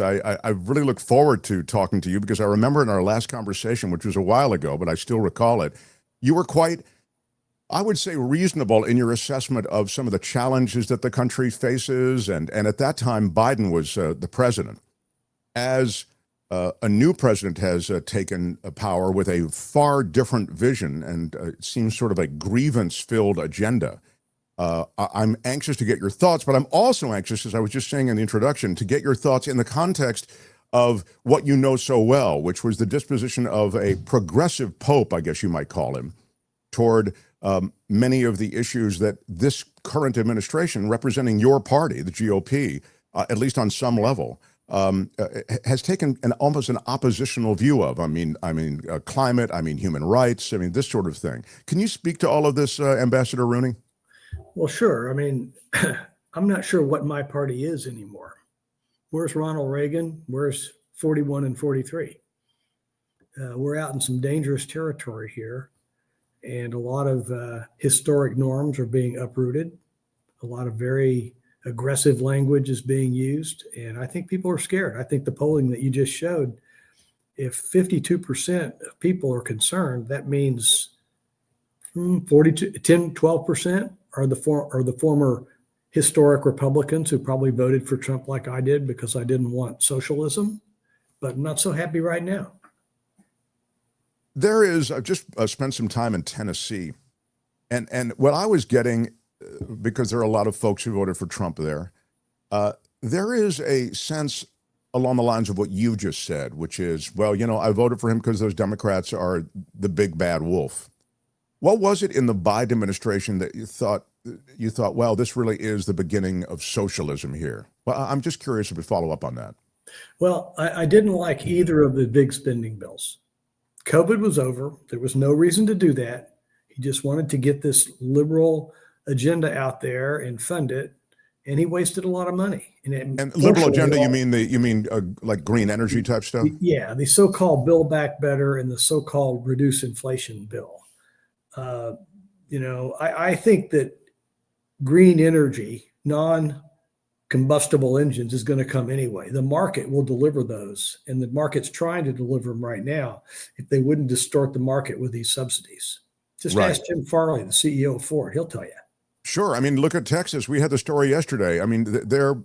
I really look forward to talking to you because I remember in our last conversation, which was a while ago, but I still recall it, you were quite, I would say, reasonable in your assessment of some of the challenges that the country faces. And at that time, Biden was the president. As a new president has taken power with a far different vision and it seems sort of a grievance-filled agenda. I'm anxious to get your thoughts, but I'm also anxious, as I was just saying in the introduction, to get your thoughts in the context of what you know so well, which was the disposition of a progressive pope, I guess you might call him, toward many of the issues that this current administration, representing your party, the GOP, at least on some level, has taken almost an oppositional view of. I mean, climate, human rights, this sort of thing. Can you speak to all of this, Ambassador Rooney? Well, sure. I'm not sure what my party is anymore. Where's Ronald Reagan? Where's 41 and 43? We're out in some dangerous territory here, and a lot of historic norms are being uprooted. A lot of very aggressive language is being used, and I think people are scared. I think the polling that you just showed, if 52% of people are concerned, that means 12% are the former historic Republicans who probably voted for Trump like I did because I didn't want socialism, but I'm not so happy right now. There is, I've just spent some time in Tennessee, and what I was getting, because there are a lot of folks who voted for Trump there, there is a sense along the lines of what you just said, which is, well, I voted for him because those Democrats are the big bad wolf. What was it in the Biden administration that you thought, well, this really is the beginning of socialism here? Well, I'm just curious if you follow up on that. Well, I didn't like either of the big spending bills. COVID was over. There was no reason to do that. He just wanted to get this liberal agenda out there and fund it, and he wasted a lot of money. And liberal agenda, you mean like green energy type stuff? Yeah, the so-called Build Back Better and the so-called Reduce Inflation bill. I think that green energy, non-combustible engines, is going to come anyway. The market will deliver those, and the market's trying to deliver them right now if they wouldn't distort the market with these subsidies. Just ask Jim Farley, the CEO of Ford. He'll tell you. Sure. Look at Texas. We had the story yesterday. Their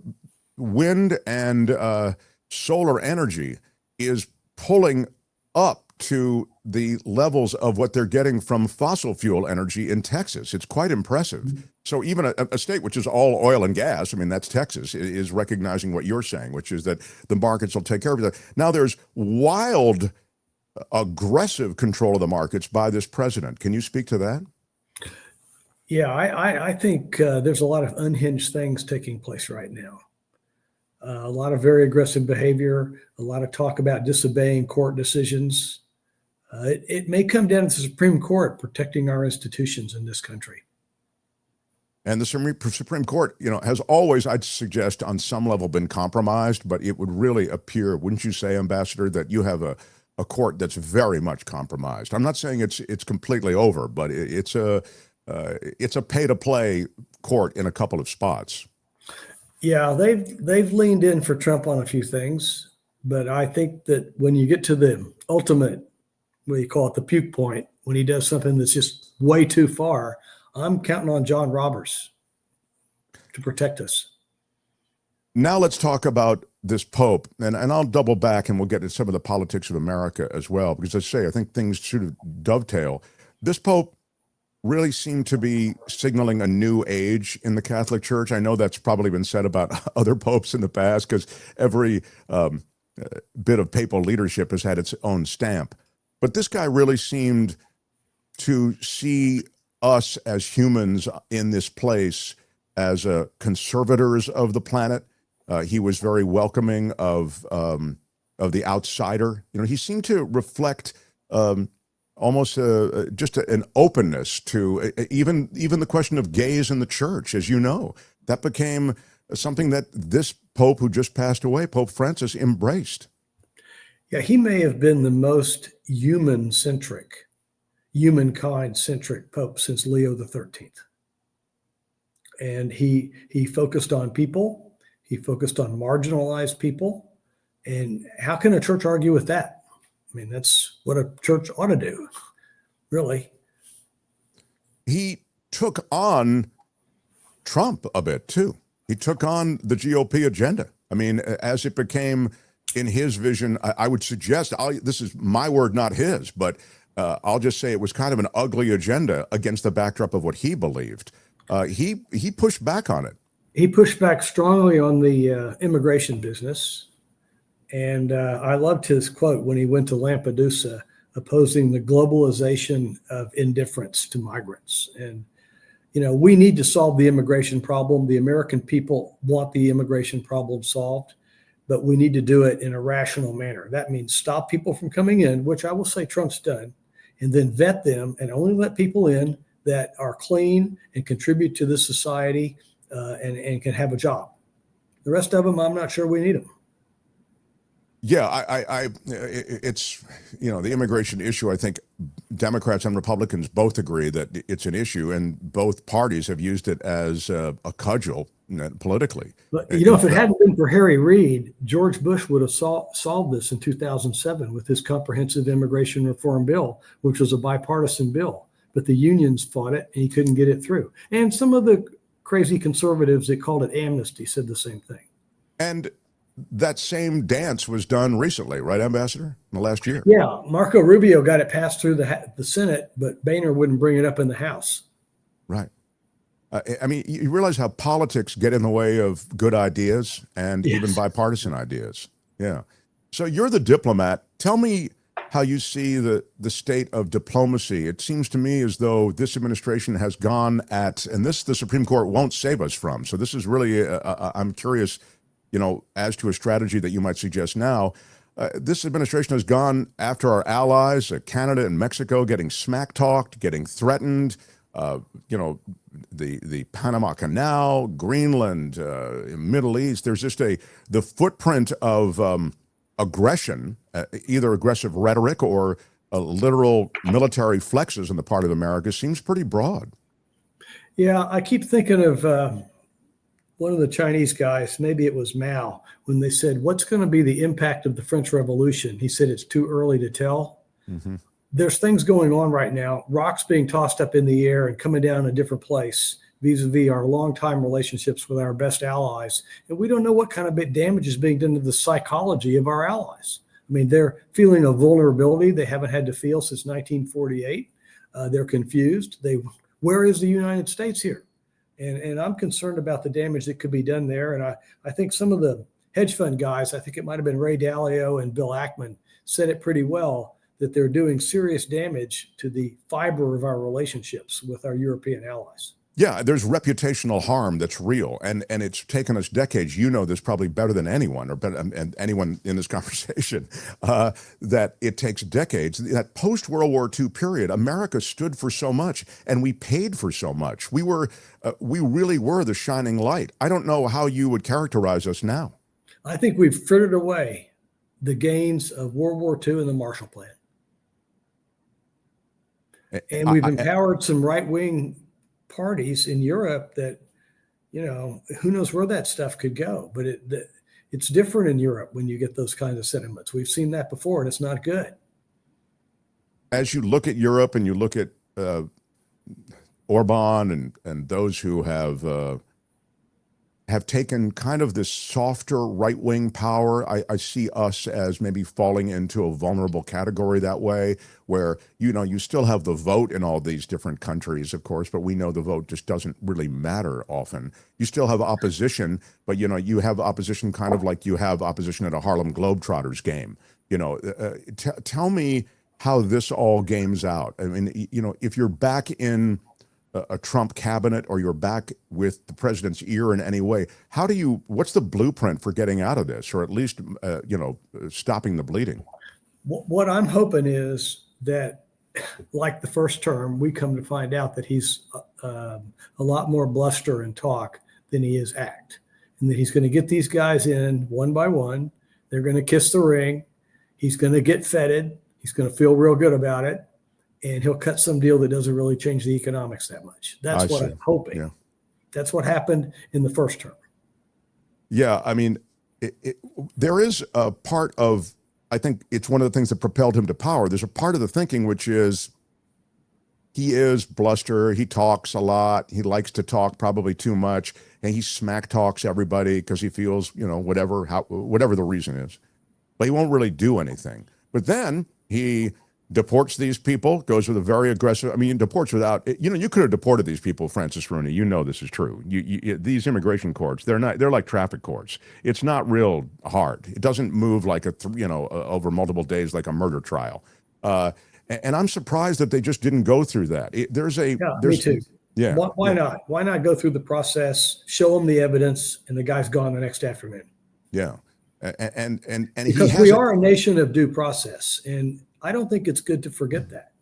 wind and solar energy is pulling up to the levels of what they're getting from fossil fuel energy in Texas. It's quite impressive. Mm-hmm. So even a state which is all oil and gas, that's Texas, is recognizing what you're saying, which is that the markets will take care of that. Now there's wild, aggressive control of the markets by this president. Can you speak to that? Yeah, I think there's a lot of unhinged things taking place right now. A lot of very aggressive behavior, a lot of talk about disobeying court decisions. It may come down to the Supreme Court protecting our institutions in this country. And the Supreme Court, has always, I'd suggest, on some level been compromised, but it would really appear, wouldn't you say, Ambassador, that you have a court that's very much compromised? I'm not saying it's completely over, but it's a pay-to-play court in a couple of spots. Yeah, they've leaned in for Trump on a few things, but I think that when you get to the ultimate, what do you call it, the puke point, when he does something that's just way too far, I'm counting on John Roberts to protect us. Now let's talk about this Pope, and I'll double back and we'll get to some of the politics of America as well, because I think things should dovetail. This Pope really seemed to be signaling a new age in the Catholic Church. I know that's probably been said about other popes in the past, because every bit of papal leadership has had its own stamp. But this guy really seemed to see us as humans in this place as conservators of the planet. He was very welcoming of the outsider. He seemed to reflect almost just an openness to even the question of gays in the church, as you know. That became something that this Pope who just passed away, Pope Francis, embraced. Yeah, he may have been the most humankind-centric Pope since Leo XIII. And he focused on people. He focused on marginalized people. And how can a church argue with that? I mean, that's what a church ought to do, really. He took on Trump a bit too. He took on the GOP agenda. I mean, as it became in his vision, I would suggest, this is my word, not his, but I'll just say it was kind of an ugly agenda against the backdrop of what he believed. He pushed back on it. He pushed back strongly on the immigration business. And I loved his quote when he went to Lampedusa, opposing the globalization of indifference to migrants. And, you know, we need to solve the immigration problem. The American people want the immigration problem solved, but we need to do it in a rational manner. That means stop people from coming in, which I will say Trump's done, and then vet them and only let people in that are clean and contribute to this society and can have a job. The rest of them, I'm not sure we need them. Yeah, it's, you know, the immigration issue. I think Democrats and Republicans both agree that it's an issue, and both parties have used it as a cudgel politically. But, you know, if it hadn't been for Harry Reid, George Bush would have solved this in 2007 with his comprehensive immigration reform bill, which was a bipartisan bill. But the unions fought it, and he couldn't get it through. And some of the crazy conservatives that called it amnesty said the same thing. And that same dance was done recently, right, Ambassador, in the last year? Yeah, Marco Rubio got it passed through the Senate, but Boehner wouldn't bring it up in the House. Right. I mean, you realize how politics get in the way of good ideas and even bipartisan ideas. Yeah. So you're the diplomat. Tell me how you see the state of diplomacy. It seems to me as though this administration has gone at, and this the Supreme Court won't save us from. So this is really, I'm curious, you know, as to a strategy that you might suggest now. This administration has gone after our allies, Canada and Mexico, getting smack-talked, getting threatened, you know, the Panama Canal, Greenland, Middle East. There's just the footprint of aggression, either aggressive rhetoric or literal military flexes on the part of America seems pretty broad. Yeah, I keep thinking of one of the Chinese guys, maybe it was Mao, when they said, what's going to be the impact of the French Revolution? He said, it's too early to tell. Mm-hmm. There's things going on right now, rocks being tossed up in the air and coming down in a different place vis-a-vis our longtime relationships with our best allies. And we don't know what kind of damage is being done to the psychology of our allies. I mean, they're feeling a vulnerability they haven't had to feel since 1948. They're confused. Where is the United States here? And I'm concerned about the damage that could be done there. And I think some of the hedge fund guys, I think it might have been Ray Dalio and Bill Ackman, said it pretty well, that they're doing serious damage to the fiber of our relationships with our European allies. Yeah, there's reputational harm that's real, and it's taken us decades. You know this probably better than anyone, or better, and anyone in this conversation, that it takes decades. That post-World War II period, America stood for so much, and we paid for so much. We really were the shining light. I don't know how you would characterize us now. I think we've frittered away the gains of World War II and the Marshall Plan. And we've empowered some right-wing parties in Europe that, you know, who knows where that stuff could go. But it's different in Europe when you get those kinds of sentiments. We've seen that before, and it's not good. As you look at Europe and you look at Orban and those who have taken kind of this softer right-wing power, I see us as maybe falling into a vulnerable category that way, where, you know, you still have the vote in all these different countries, of course, but we know the vote just doesn't really matter often. You still have opposition, but, you know, you have opposition kind of like you have opposition at a Harlem Globetrotters game. You know, tell me how this all games out. I mean, you know, if you're back in a Trump cabinet, or you're back with the president's ear in any way, what's the blueprint for getting out of this, or at least, you know, stopping the bleeding? What I'm hoping is that, like the first term, we come to find out that he's a lot more bluster and talk than he is act, and that he's going to get these guys in one by one. They're going to kiss the ring. He's going to get feted. He's going to feel real good about it. And he'll cut some deal that doesn't really change the economics that much. That's what I'm hoping. Yeah. That's what happened in the first term. Yeah, I mean, there is a part of, I think it's one of the things that propelled him to power. There's a part of the thinking which is he is bluster. He talks a lot. He likes to talk probably too much, and he smack talks everybody because he feels, whatever the reason is. But he won't really do anything. But then he deports these people, goes with a very aggressive, deports without, you could have deported these people, Francis Rooney. You know this is true. These immigration courts, they're like traffic courts. It's not real hard. It doesn't move like over multiple days like a murder trial. And I'm surprised that they just didn't go through that. Me too. Yeah. Why not? Why not go through the process, show them the evidence, and the guy's gone the next afternoon? Yeah. And because we are a nation of due process, and I don't think it's good to forget that.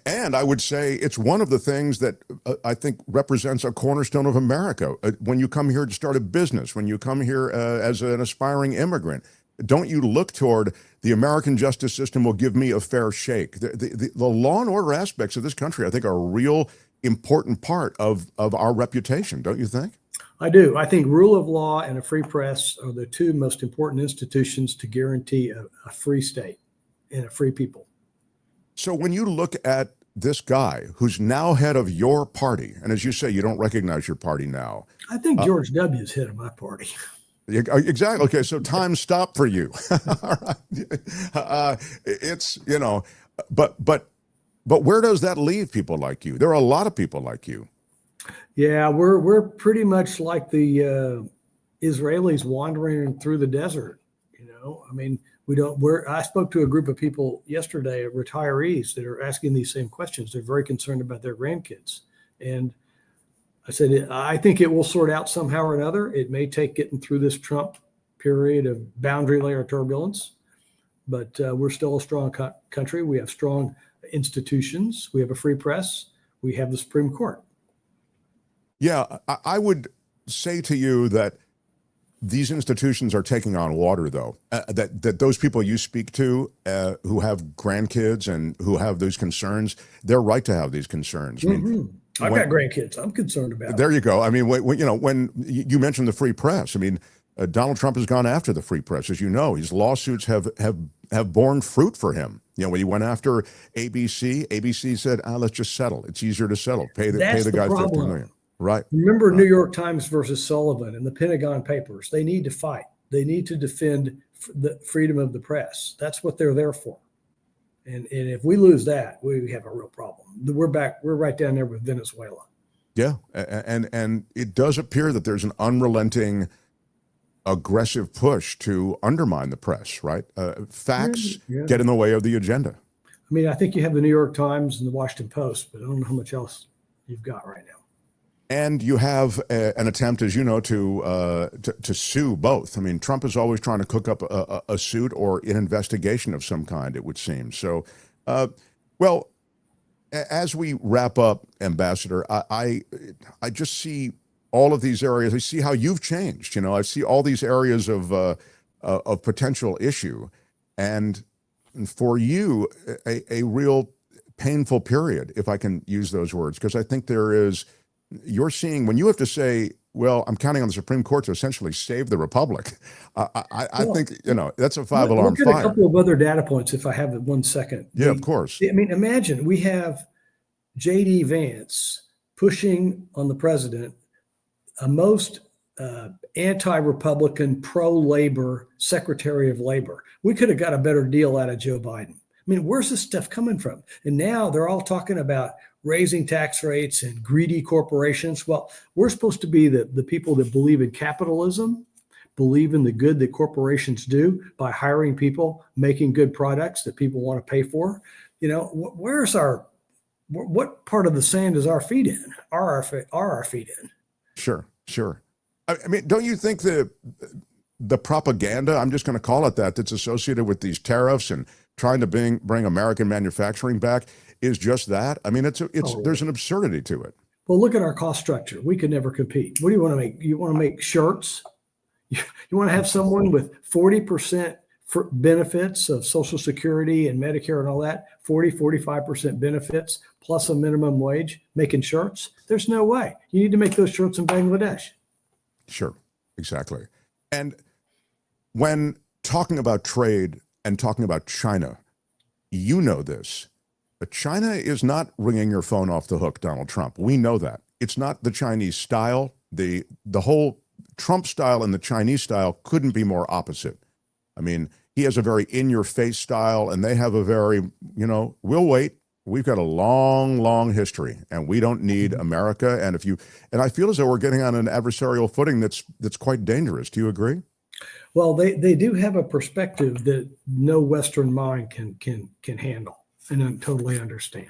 And I would say it's one of the things that I think represents a cornerstone of America. When you come here to start a business, when you come here as an aspiring immigrant, don't you look toward the American justice system will give me a fair shake. The law and order aspects of this country, I think, are a real important part of our reputation, don't you think? I do. I think rule of law and a free press are the two most important institutions to guarantee a free state and a free people. So when you look at this guy who's now head of your party, and as you say, you don't recognize your party now. I think George W. is head of my party. Exactly. Okay, so time stopped for you. All right. But where does that leave people like you? There are a lot of people like you. Yeah, we're pretty much like the Israelis wandering through the desert. I spoke to a group of people yesterday, retirees, that are asking these same questions. They're very concerned about their grandkids. And I said, I think it will sort out somehow or another. It may take getting through this Trump period of boundary layer turbulence, but we're still a strong country. We have strong institutions. We have a free press. We have the Supreme Court. Yeah, I would say to you that these institutions are taking on water, though. That those people you speak to who have grandkids and who have those concerns, they're right to have these concerns. I've got grandkids. I'm concerned about. There you go. When you mentioned the free press, Donald Trump has gone after the free press, as you know. His lawsuits have borne fruit for him. When he went after ABC said, let's just settle. It's easier to settle. Pay the guy $50 million. Right. Remember New York Times versus Sullivan and the Pentagon Papers. They need to fight. They need to defend the freedom of the press. That's what they're there for. And if we lose that, we have a real problem. We're back. We're right down there with Venezuela. Yeah. And it does appear that there's an unrelenting, aggressive push to undermine the press, right? Facts get in the way of the agenda. I think you have the New York Times and the Washington Post, but I don't know how much else you've got right now. And you have an attempt, as you know, to sue both. Trump is always trying to cook up a suit or an investigation of some kind, it would seem. So, well, as we wrap up, Ambassador, I just see all of these areas. I see how you've changed. I see all these areas of potential issue, and for you, a real painful period, if I can use those words, because I think there is. You're seeing when you have to say, well, I'm counting on the Supreme Court to essentially save the republic. I think, that's a five-alarm fire. Look at a couple of other data points, if I have it 1 second. Yeah, of course. Imagine we have J.D. Vance pushing on the president a most anti-Republican, pro-labor Secretary of Labor. We could have got a better deal out of Joe Biden. Where's this stuff coming from? And now they're all talking about raising tax rates and greedy corporations. Well, we're supposed to be the people that believe in capitalism, believe in the good that corporations do by hiring people, making good products that people want to pay for. What part of the sand is our feet in? Are our feet in? Sure. Don't you think the propaganda, I'm just going to call it that's associated with these tariffs and trying to bring American manufacturing back is just that? There's an absurdity to it. Well, look at our cost structure. We could never compete. What do you want to make? You want to make shirts? You want to have someone with 40% benefits of Social Security and Medicare and all that, 45% benefits plus a minimum wage making shirts? There's no way. You need to make those shirts in Bangladesh. Sure, exactly. And when talking about trade and talking about China, you know this, but China is not ringing your phone off the hook, Donald Trump. We know that. It's not the Chinese style. The whole Trump style and the Chinese style couldn't be more opposite. I mean, he has a very in-your-face style, and they have a very, we'll wait. We've got a long, long history, and we don't need America. And I feel as though we're getting on an adversarial footing that's quite dangerous. Do you agree? Well, they do have a perspective that no Western mind can handle and totally understand.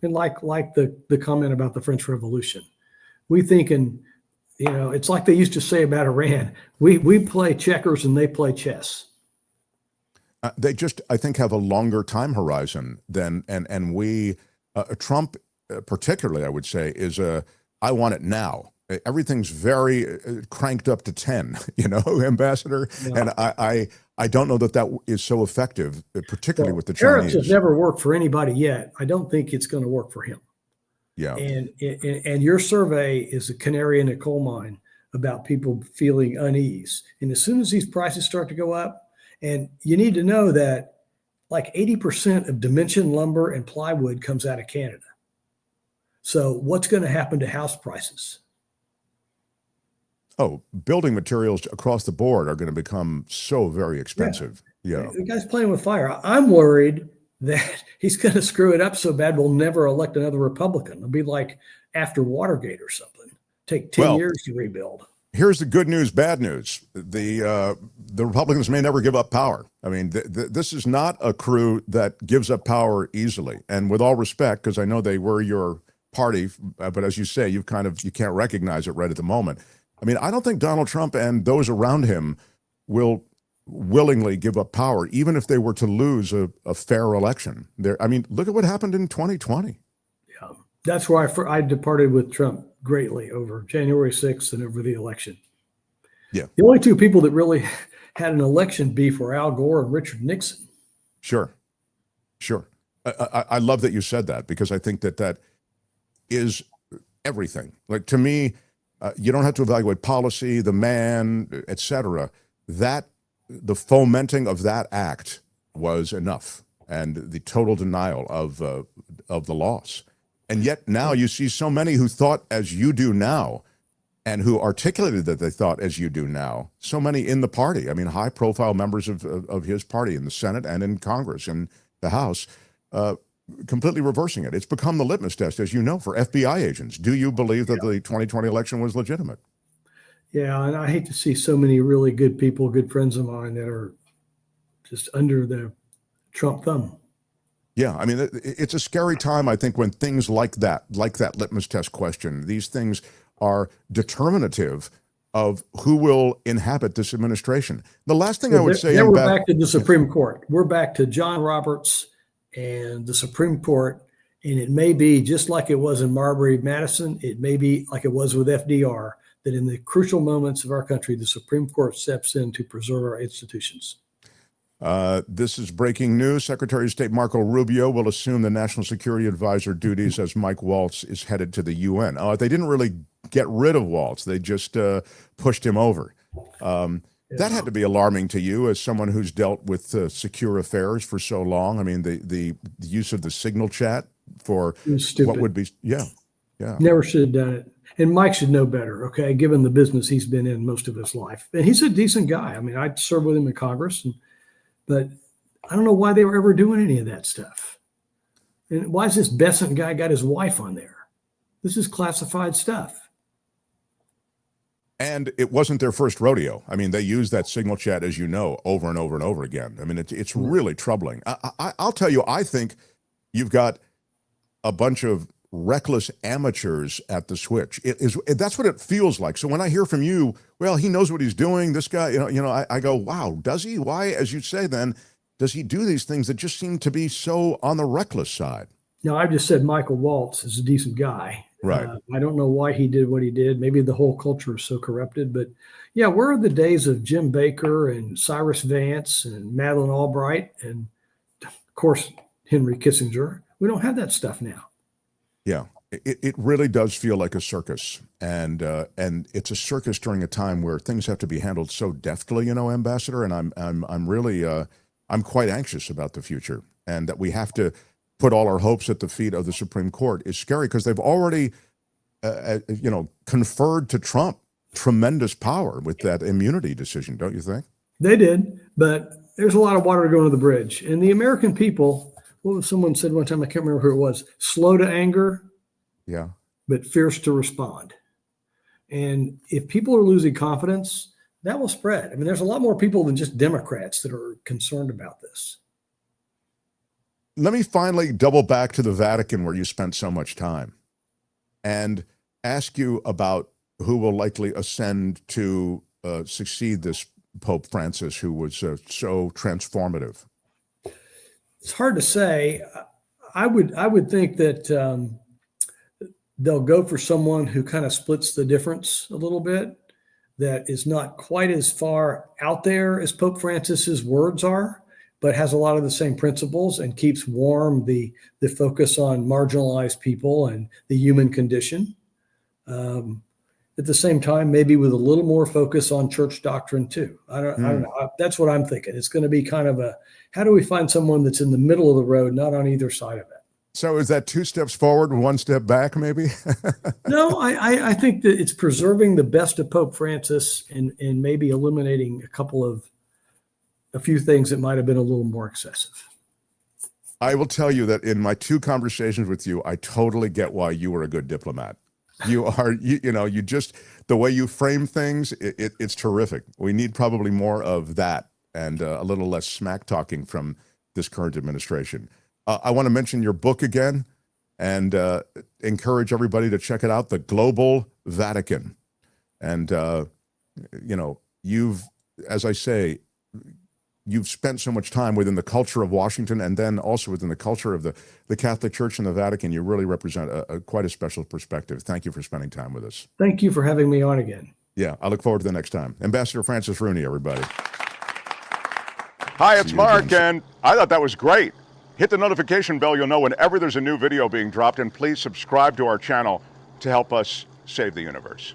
And like the comment about the French Revolution, we thinking, it's like they used to say about Iran. We play checkers and they play chess. They just, I think, have a longer time horizon than, and we, Trump particularly, I would say, is I want it now. Everything's very cranked up to 10, Ambassador. Yeah. And I don't know that is so effective, particularly with the Chinese. Tariffs have never worked for anybody yet. I don't think it's going to work for him. Yeah. And your survey is a canary in a coal mine about people feeling unease. And as soon as these prices start to go up, and you need to know that like 80% of dimension lumber and plywood comes out of Canada. So what's going to happen to house prices? Oh, building materials across the board are going to become so very expensive. Yeah. The guy's playing with fire. I'm worried that he's going to screw it up so bad we'll never elect another Republican. It'll be like after Watergate or something. Take 10 years to rebuild. Here's the good news, bad news. The Republicans may never give up power. I mean, this is not a crew that gives up power easily. And with all respect, because I know they were your party, but as you say, you can't recognize it right at the moment. I mean, I don't think Donald Trump and those around him will willingly give up power, even if they were to lose a fair election. I mean, look at what happened in 2020. Yeah, that's why I departed with Trump greatly over January 6th and over the election. Yeah. The only two people that really had an election beef were Al Gore and Richard Nixon. Sure. I love that you said that, because I think that is everything. Like, to me, you don't have to evaluate policy, the man, et cetera. The fomenting of that act was enough, and the total denial of the loss. And yet now you see so many who thought as you do now, and who articulated that they thought as you do now, so many in the party. I mean, high-profile members of his party in the Senate and in Congress and the House, completely reversing it. It's become the litmus test, as you know, for FBI agents. Do you believe that the 2020 election was legitimate? Yeah, and I hate to see so many really good people, good friends of mine, that are just under the Trump thumb. Yeah, I mean, it's a scary time, I think, when things like that litmus test question, these things are determinative of who will inhabit this administration. The last thing I would say— we're back to the Supreme Court. We're back to John Roberts and the Supreme Court, and it may be just like it was in Marbury Madison. It may be like it was with FDR, that in the crucial moments of our country, the Supreme Court steps in to preserve our institutions. This is breaking news. Secretary of State Marco Rubio will assume the National Security Advisor duties as Mike Waltz is headed to the UN. They didn't really get rid of Waltz. They just pushed him over. That had to be alarming to you as someone who's dealt with secure affairs for so long. I mean, the use of the signal chat for what would be— yeah. Never should have done it. And Mike should know better, okay, given the business he's been in most of his life. And he's a decent guy. I mean, I served with him in Congress, but I don't know why they were ever doing any of that stuff. And why is this Besant guy got his wife on there? This is classified stuff. And it wasn't their first rodeo. I mean, they used that signal chat, as you know, over and over and over again. I mean, it's really troubling. I'll tell you, I think you've got a bunch of reckless amateurs at the switch. That's what it feels like. So when I hear from you, well, he knows what he's doing, this guy, I go, wow, does he? Why, as you say, then, does he do these things that just seem to be so on the reckless side? No, I just said Michael Waltz is a decent guy. Right. I don't know why he did what he did. Maybe the whole culture is so corrupted. But yeah, where are the days of Jim Baker and Cyrus Vance and Madeleine Albright and, of course, Henry Kissinger? We don't have that stuff now. Yeah, It really does feel like a circus, and it's a circus during a time where things have to be handled so deftly, Ambassador. And I'm really I'm quite anxious about the future, and that we have to put all our hopes at the feet of the Supreme Court is scary because they've already conferred to Trump tremendous power with that immunity decision, don't you think? They did, but there's a lot of water going to the bridge, and the American people. What was someone said one time? I can't remember who it was. Slow to anger. Yeah. But fierce to respond. And if people are losing confidence, that will spread. I mean, there's a lot more people than just Democrats that are concerned about this. Let me finally double back to the Vatican, where you spent so much time, and ask you about who will likely ascend to succeed this Pope Francis, who was so transformative. It's hard to say. I would think that they'll go for someone who kind of splits the difference a little bit, that is not quite as far out there as Pope Francis's words are, but has a lot of the same principles and keeps warm the focus on marginalized people and the human condition. At the same time, maybe with a little more focus on church doctrine too. I don't know. That's what I'm thinking. It's going to be kind of how do we find someone that's in the middle of the road, not on either side of it? So is that 2 steps forward and 1 step back, maybe? No, I think that it's preserving the best of Pope Francis and maybe eliminating a few things that might have been a little more excessive. I will tell you that in my 2 conversations with you, I totally get why you were a good diplomat. You are, you just, the way you frame things, it's terrific. We need probably more of that and a little less smack talking from this current administration. I want to mention your book again and encourage everybody to check it out, The Global Vatican. And, you've, as I say, you've spent so much time within the culture of Washington and then also within the culture of the Catholic Church and the Vatican. You really represent quite a special perspective. Thank you for spending time with us. Thank you for having me on again. Yeah, I look forward to the next time. Ambassador Francis Rooney, everybody. Hi, it's Mark, and I thought that was great. Hit the notification bell. You'll know whenever there's a new video being dropped, and please subscribe to our channel to help us save the universe.